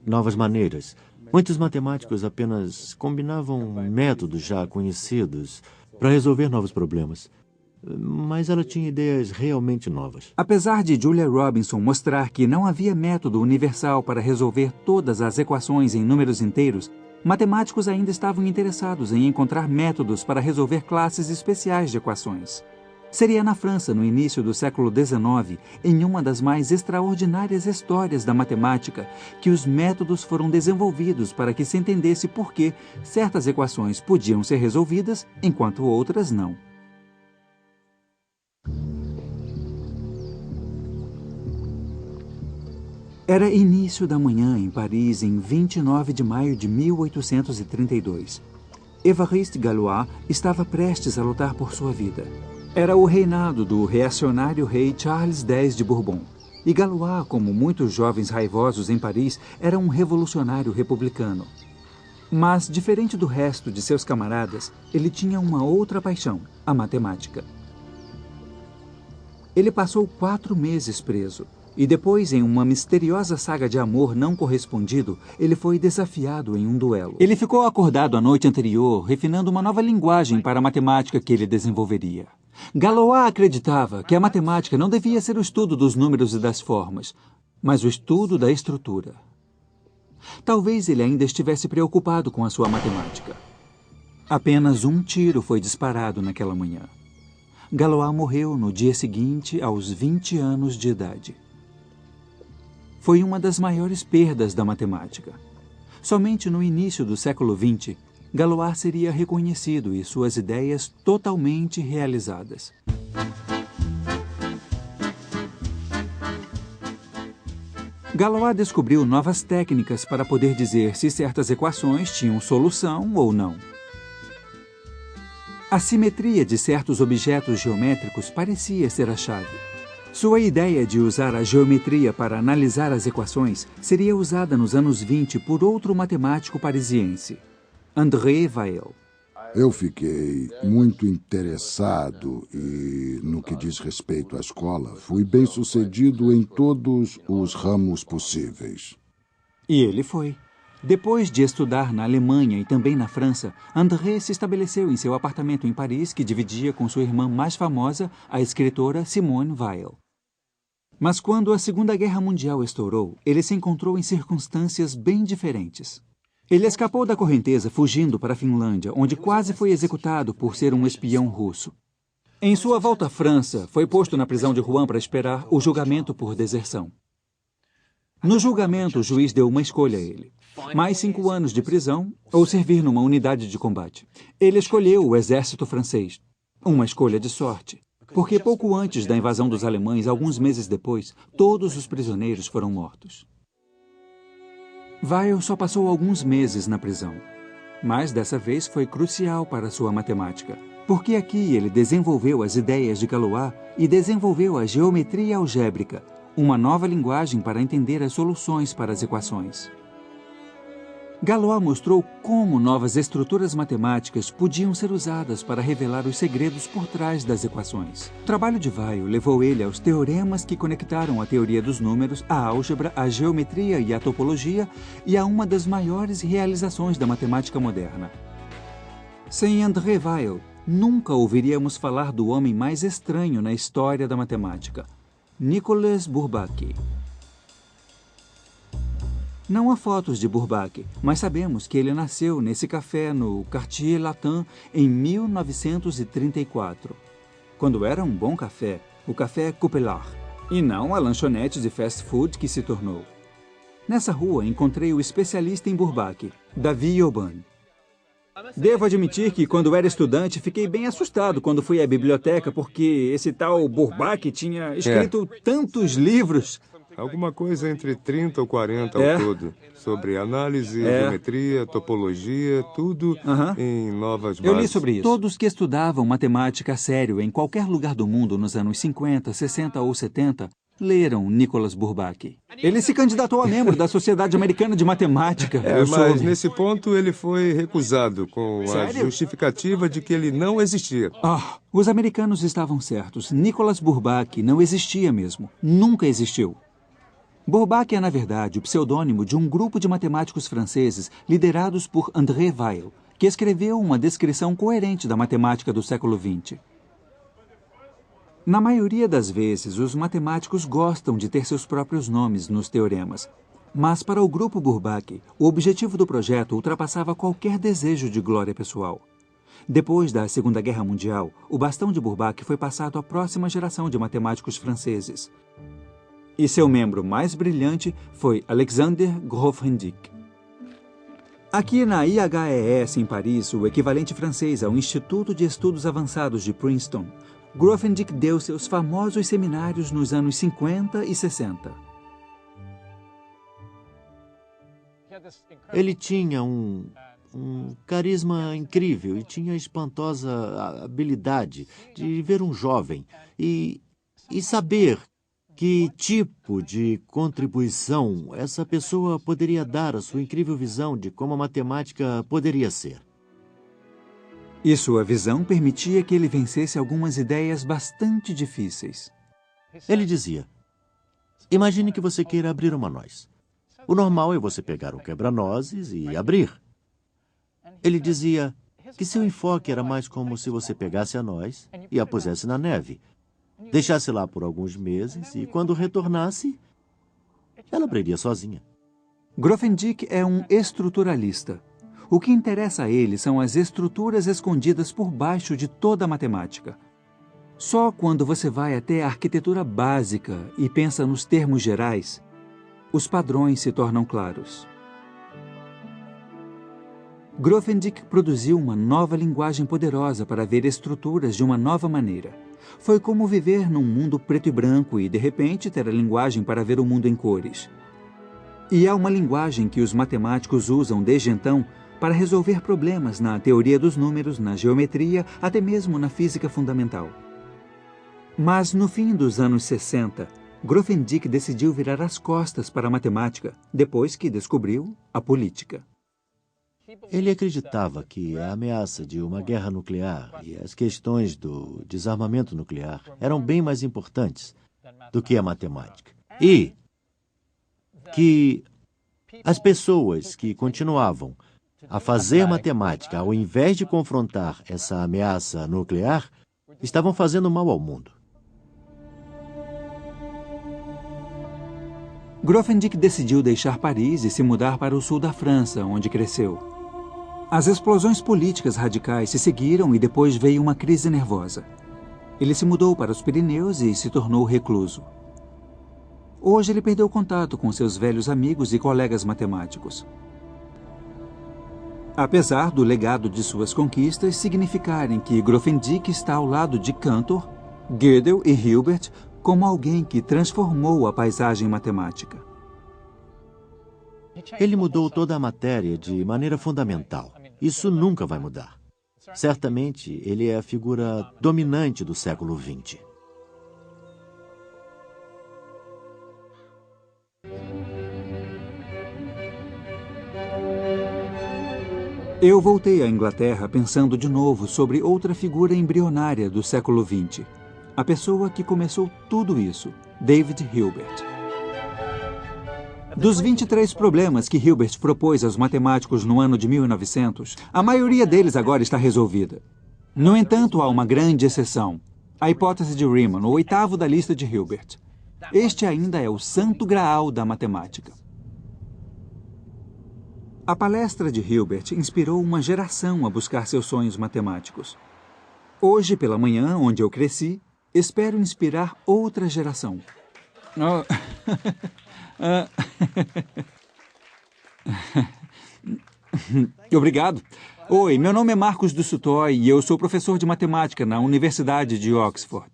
novas maneiras. Muitos matemáticos apenas combinavam métodos já conhecidos para resolver novos problemas. Mas ela tinha ideias realmente novas. Apesar de Julia Robinson mostrar que não havia método universal para resolver todas as equações em números inteiros, matemáticos ainda estavam interessados em encontrar métodos para resolver classes especiais de equações. Seria na França, no início do século XIX, em uma das mais extraordinárias histórias da matemática, que os métodos foram desenvolvidos para que se entendesse por que certas equações podiam ser resolvidas, enquanto outras não. Era início da manhã em Paris, em 29 de maio de 1832. Évariste Galois estava prestes a lutar por sua vida. Era o reinado do reacionário rei Charles X de Bourbon. E Galois, como muitos jovens raivosos em Paris, era um revolucionário republicano. Mas, diferente do resto de seus camaradas, ele tinha uma outra paixão, a matemática. Ele passou 4 meses preso, E depois, em uma misteriosa saga de amor não correspondido, ele foi desafiado em um duelo. Ele ficou acordado a noite anterior, refinando uma nova linguagem para a matemática que ele desenvolveria. Galois acreditava que a matemática não devia ser o estudo dos números e das formas, mas o estudo da estrutura. Talvez ele ainda estivesse preocupado com a sua matemática. Apenas um tiro foi disparado naquela manhã. Galois morreu no dia seguinte, aos 20 anos de idade. Foi uma das maiores perdas da matemática. Somente no início do século XX, Galois seria reconhecido e suas ideias totalmente realizadas. Galois descobriu novas técnicas para poder dizer se certas equações tinham solução ou não. A simetria de certos objetos geométricos parecia ser a chave. Sua ideia de usar a geometria para analisar as equações seria usada nos anos 20 por outro matemático parisiense, André Weil. Eu fiquei muito interessado e, no que diz respeito à escola, fui bem-sucedido em todos os ramos possíveis. E ele foi. Depois de estudar na Alemanha e também na França, André se estabeleceu em seu apartamento em Paris, que dividia com sua irmã mais famosa, a escritora Simone Weil. Mas quando a Segunda Guerra Mundial estourou, ele se encontrou em circunstâncias bem diferentes. Ele escapou da correnteza fugindo para a Finlândia, onde quase foi executado por ser um espião russo. Em sua volta à França, foi posto na prisão de Rouen para esperar o julgamento por deserção. No julgamento, o juiz deu uma escolha a ele: mais 5 anos de prisão ou servir numa unidade de combate. Ele escolheu o exército francês. Uma escolha de sorte. Porque pouco antes da invasão dos alemães, alguns meses depois, todos os prisioneiros foram mortos. Weil só passou alguns meses na prisão. Mas dessa vez foi crucial para sua matemática. Porque aqui ele desenvolveu as ideias de Galois e desenvolveu a geometria algébrica, uma nova linguagem para entender as soluções para as equações. Galois mostrou como novas estruturas matemáticas podiam ser usadas para revelar os segredos por trás das equações. O trabalho de Weil levou ele aos teoremas que conectaram a teoria dos números, a álgebra, a geometria e a topologia e a uma das maiores realizações da matemática moderna. Sem André Weil, nunca ouviríamos falar do homem mais estranho na história da matemática, Nicolas Bourbaki. Não há fotos de Bourbaki, mas sabemos que ele nasceu nesse café no Quartier Latin em 1934, quando era um bom café, o Café Coupelard, e não a lanchonete de fast food que se tornou. Nessa rua encontrei o especialista em Bourbaki, David Aubin. Devo admitir que, quando era estudante, fiquei bem assustado quando fui à biblioteca, porque esse tal Bourbaki tinha escrito tantos livros. Alguma coisa entre 30 ou 40 ao todo, sobre análise, geometria, topologia, tudo em novas bases. Eu li sobre isso. Todos que estudavam matemática a sério em qualquer lugar do mundo nos anos 50, 60 ou 70 leram Nicolas Bourbaki. Ele se candidatou a membro da Sociedade Americana de Matemática. Mas nesse ponto ele foi recusado com a justificativa de que ele não existia. Os americanos estavam certos. Nicolas Bourbaki não existia mesmo. Nunca existiu. Bourbaki é, na verdade, o pseudônimo de um grupo de matemáticos franceses liderados por André Weil, que escreveu uma descrição coerente da matemática do século XX. Na maioria das vezes, os matemáticos gostam de ter seus próprios nomes nos teoremas. Mas, para o grupo Bourbaki, o objetivo do projeto ultrapassava qualquer desejo de glória pessoal. Depois da Segunda Guerra Mundial, o bastão de Bourbaki foi passado à próxima geração de matemáticos franceses. E seu membro mais brilhante foi Alexander Grothendieck. Aqui na IHES, em Paris, o equivalente francês ao Instituto de Estudos Avançados de Princeton, Grothendieck deu seus famosos seminários nos anos 50 e 60. Ele tinha um carisma incrível e tinha a espantosa habilidade de ver um jovem e saber que tipo de contribuição essa pessoa poderia dar à sua incrível visão de como a matemática poderia ser. E sua visão permitia que ele vencesse algumas ideias bastante difíceis. Ele dizia: Imagine que você queira abrir uma noz. O normal é você pegar o quebra-nozes e abrir. Ele dizia que seu enfoque era mais como se você pegasse a noz e a pusesse na neve, deixasse lá por alguns meses e, quando retornasse, ela abriria sozinha. Grothendieck é um estruturalista. O que interessa a ele são as estruturas escondidas por baixo de toda a matemática. Só quando você vai até a arquitetura básica e pensa nos termos gerais, os padrões se tornam claros. Grothendieck produziu uma nova linguagem poderosa para ver estruturas de uma nova maneira. Foi como viver num mundo preto e branco e, de repente, ter a linguagem para ver o mundo em cores. E é uma linguagem que os matemáticos usam desde então para resolver problemas na teoria dos números, na geometria, até mesmo na física fundamental. Mas, no fim dos anos 60, Grothendieck decidiu virar as costas para a matemática, depois que descobriu a política. Ele acreditava que a ameaça de uma guerra nuclear e as questões do desarmamento nuclear eram bem mais importantes do que a matemática. E que as pessoas que continuavam a fazer matemática ao invés de confrontar essa ameaça nuclear estavam fazendo mal ao mundo. Grothendieck decidiu deixar Paris e se mudar para o sul da França, onde cresceu. As explosões políticas radicais se seguiram e depois veio uma crise nervosa. Ele se mudou para os Pirineus e se tornou recluso. Hoje ele perdeu contato com seus velhos amigos e colegas matemáticos. Apesar do legado de suas conquistas significarem que Grothendieck está ao lado de Cantor, Gödel e Hilbert como alguém que transformou a paisagem matemática. Ele mudou toda a matéria de maneira fundamental. Isso nunca vai mudar. Certamente, ele é a figura dominante do século XX. Eu voltei à Inglaterra pensando de novo sobre outra figura embrionária do século XX. A pessoa que começou tudo isso, David Hilbert. Dos 23 problemas que Hilbert propôs aos matemáticos no ano de 1900, a maioria deles agora está resolvida. No entanto, há uma grande exceção. A hipótese de Riemann, o oitavo da lista de Hilbert. Este ainda é o santo graal da matemática. A palestra de Hilbert inspirou uma geração a buscar seus sonhos matemáticos. Hoje, pela manhã, onde eu cresci, espero inspirar outra geração. Obrigado. Oi, meu nome é Marcos do Sutoy e eu sou professor de matemática na Universidade de Oxford.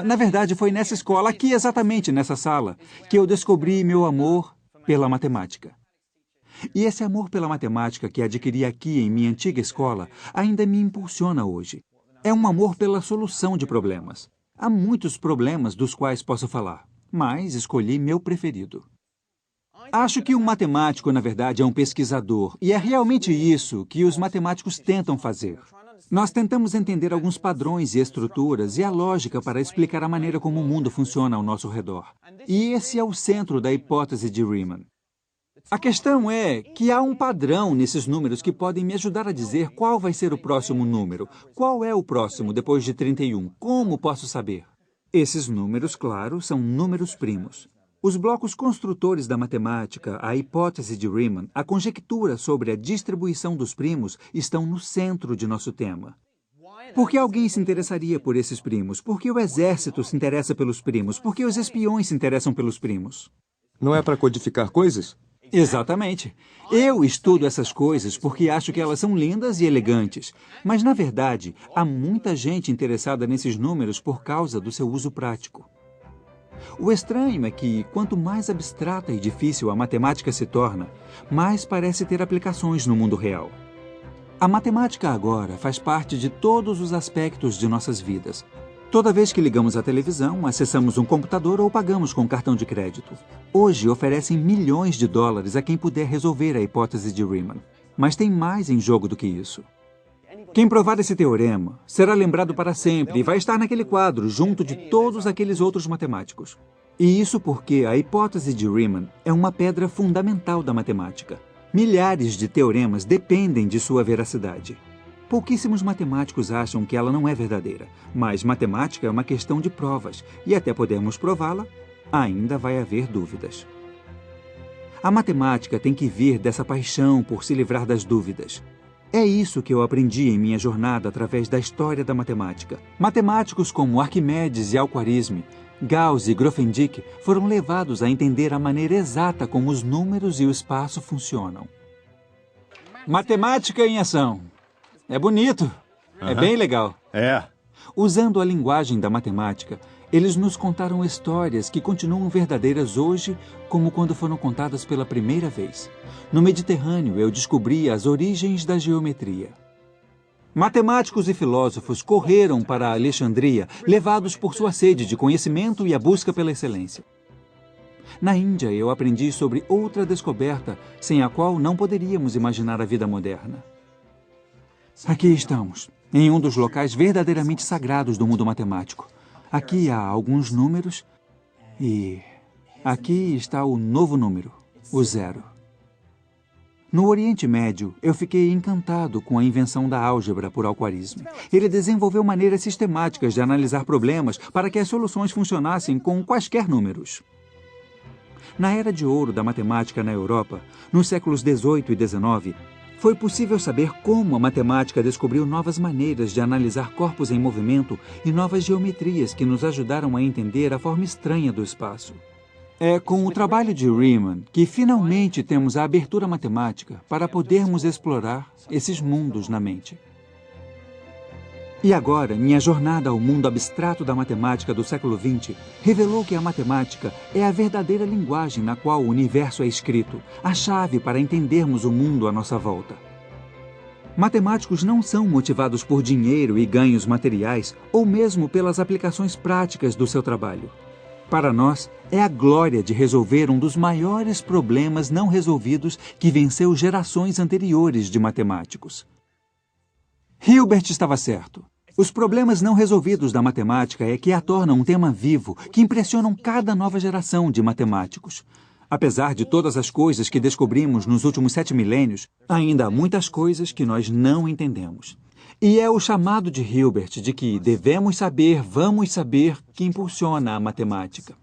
Na verdade, foi nessa escola, aqui exatamente nessa sala, que eu descobri meu amor pela matemática. E esse amor pela matemática que adquiri aqui em minha antiga escola ainda me impulsiona hoje. É um amor pela solução de problemas. Há muitos problemas dos quais posso falar, mas escolhi meu preferido. Acho que um matemático, na verdade, é um pesquisador, e é realmente isso que os matemáticos tentam fazer. Nós tentamos entender alguns padrões e estruturas e a lógica para explicar a maneira como o mundo funciona ao nosso redor. E esse é o centro da hipótese de Riemann. A questão é que há um padrão nesses números que podem me ajudar a dizer qual vai ser o próximo número. Qual é o próximo depois de 31? Como posso saber? Esses números, claro, são números primos. Os blocos construtores da matemática, a hipótese de Riemann, a conjectura sobre a distribuição dos primos estão no centro de nosso tema. Por que alguém se interessaria por esses primos? Por que o exército se interessa pelos primos? Por que os espiões se interessam pelos primos? Não é para codificar coisas? Exatamente. Eu estudo essas coisas porque acho que elas são lindas e elegantes. Mas, na verdade, há muita gente interessada nesses números por causa do seu uso prático. O estranho é que, quanto mais abstrata e difícil a matemática se torna, mais parece ter aplicações no mundo real. A matemática agora faz parte de todos os aspectos de nossas vidas. Toda vez que ligamos a televisão, acessamos um computador ou pagamos com cartão de crédito. Hoje oferecem milhões de dólares a quem puder resolver a hipótese de Riemann. Mas tem mais em jogo do que isso. Quem provar esse teorema será lembrado para sempre e vai estar naquele quadro junto de todos aqueles outros matemáticos. E isso porque a hipótese de Riemann é uma pedra fundamental da matemática. Milhares de teoremas dependem de sua veracidade. Pouquíssimos matemáticos acham que ela não é verdadeira, mas matemática é uma questão de provas, e até podermos prová-la, ainda vai haver dúvidas. A matemática tem que vir dessa paixão por se livrar das dúvidas. É isso que eu aprendi em minha jornada através da história da matemática. Matemáticos como Arquimedes e Al-Khwarizmi, Gauss e Grothendieck foram levados a entender a maneira exata como os números e o espaço funcionam. Matemática em ação. É bonito. É bem legal. É. Usando a linguagem da matemática, eles nos contaram histórias que continuam verdadeiras hoje como quando foram contadas pela primeira vez. No Mediterrâneo, eu descobri as origens da geometria. Matemáticos e filósofos correram para Alexandria, levados por sua sede de conhecimento e a busca pela excelência. Na Índia, eu aprendi sobre outra descoberta, sem a qual não poderíamos imaginar a vida moderna. Aqui estamos, em um dos locais verdadeiramente sagrados do mundo matemático. Aqui há alguns números e aqui está o novo número, o zero. No Oriente Médio, eu fiquei encantado com a invenção da álgebra por Al-Khwarizmi. Ele desenvolveu maneiras sistemáticas de analisar problemas para que as soluções funcionassem com quaisquer números. Na Era de Ouro da matemática na Europa, nos séculos XVIII e XIX, foi possível saber como a matemática descobriu novas maneiras de analisar corpos em movimento e novas geometrias que nos ajudaram a entender a forma estranha do espaço. É com o trabalho de Riemann que finalmente temos a abertura matemática para podermos explorar esses mundos na mente. E agora, minha jornada ao mundo abstrato da matemática do século XX revelou que a matemática é a verdadeira linguagem na qual o universo é escrito, a chave para entendermos o mundo à nossa volta. Matemáticos não são motivados por dinheiro e ganhos materiais ou mesmo pelas aplicações práticas do seu trabalho. Para nós, é a glória de resolver um dos maiores problemas não resolvidos que venceu gerações anteriores de matemáticos. Hilbert estava certo. Os problemas não resolvidos da matemática é que a tornam um tema vivo, que impressionam cada nova geração de matemáticos. Apesar de todas as coisas que descobrimos nos últimos 7 milênios, ainda há muitas coisas que nós não entendemos. E é o chamado de Hilbert de que devemos saber, vamos saber, que impulsiona a matemática.